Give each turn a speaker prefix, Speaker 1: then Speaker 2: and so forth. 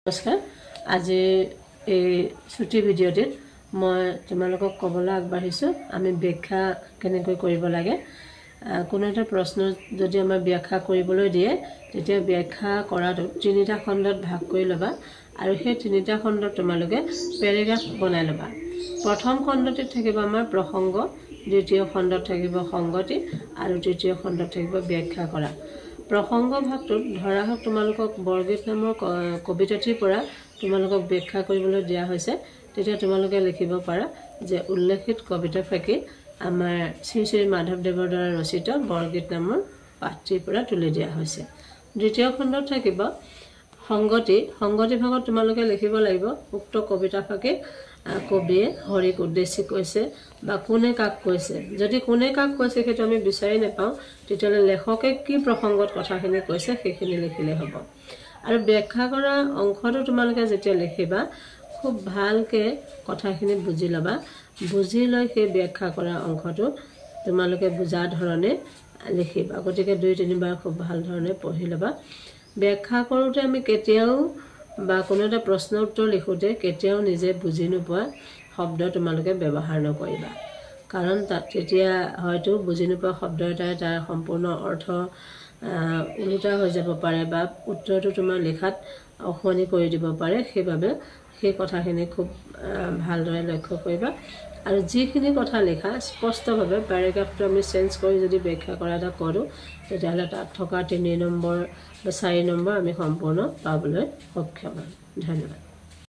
Speaker 1: নমস্কাৰ আজি এই ছুটি ভিডিঅ'টিত মই তোমালোকক ক'বলৈ আগবাঢ়িছোঁ আমি ব্যাখ্যা কেনেকৈ কৰিব লাগে কোনো এটা প্ৰশ্ন যদি আমাৰ ব্যাখ্যা কৰিবলৈ দিয়ে তেতিয়া ব্যাখ্যা কৰাটো তিনিটা খণ্ডত ভাগ কৰি ল'বা আৰু সেই তিনিটা খণ্ডত তোমালোকে পেৰাগ্ৰাফ বনাই ল'বা প্ৰথম খণ্ডটিত থাকিব আমাৰ প্ৰসংগ দ্বিতীয় খণ্ডত থাকিব সংগতি আৰু তৃতীয় খণ্ডত থাকিব ব্যাখ্যা কৰা প্ৰসংগ ভাগটোত ধৰা হওক তোমালোকক বৰগীত নামৰ কবিতাটিৰ পৰা তোমালোকক ব্যাখ্যা কৰিবলৈ দিয়া হৈছে তেতিয়া তোমালোকে লিখিব পাৰা যে উল্লেখিত কবিতা ফাকি আমাৰ শ্ৰী শ্ৰী মাধৱদেৱৰ দ্বাৰা ৰচিত বৰগীত নামৰ পাঠটিৰ পৰা তুলি দিয়া হৈছে দ্বিতীয় খণ্ডত থাকিব সংগতি ভাগত তোমালোকে লিখিব লাগিব উক্ত কবিতা ফাকি কবিয়ে হৰিক উদ্দেশ্যি কৈছে বা কোনে কাক কৈছে যদি কোনে কাক কৈছে সেইটো আমি বিচাৰি নাপাওঁ তেতিয়ালে লেখকে কি প্ৰসংগত কথাখিনি কৈছে সেইখিনি লিখিলে হ'ব আৰু ব্যাখ্যা কৰা অংশটো তোমালোকে যেতিয়া লিখিবা খুব ভালকে কথাখিনি বুজি লবা বুজি লৈ সেই ব্যাখ্যা কৰা অংশটো তোমালোকে বুজা ধৰণে লিখিবা গতিকে 2-3 বাৰ খুব ভাল ধৰণে পঢ়ি লবা ব্যাখ্যা কৰোতে আমি কেতিয়াও বা কোনো এটা প্ৰশ্ন উত্তৰ লিখোতে কেতিয়াও নিজে বুজি নোপোৱা শব্দ তোমালোকে ব্যৱহাৰ নকৰিবা কাৰণ তেতিয়া হয়তো বুজি নোপোৱা শব্দ এটাই তাৰ সম্পূৰ্ণ অৰ্থ উল্টা হৈ যাব পাৰে বা উত্তৰটো তোমাৰ লিখাত অখনি কৰি দিব পাৰে সেইবাবে সেই কথাখিনি খুব ভালদৰে লক্ষ্য কৰিবা আৰু যিখিনি কথা লিখা স্পষ্টভাৱে পেৰাগ্ৰাফটো আমি চেঞ্জ কৰি যদি ব্যাখ্যা কৰা এটা কৰোঁ তেতিয়াহ'লে তাত থকা 3 নম্বৰ বা 4 নম্বৰ আমি সম্পূৰ্ণ পাবলৈ সক্ষম হ'ম ধন্যবাদ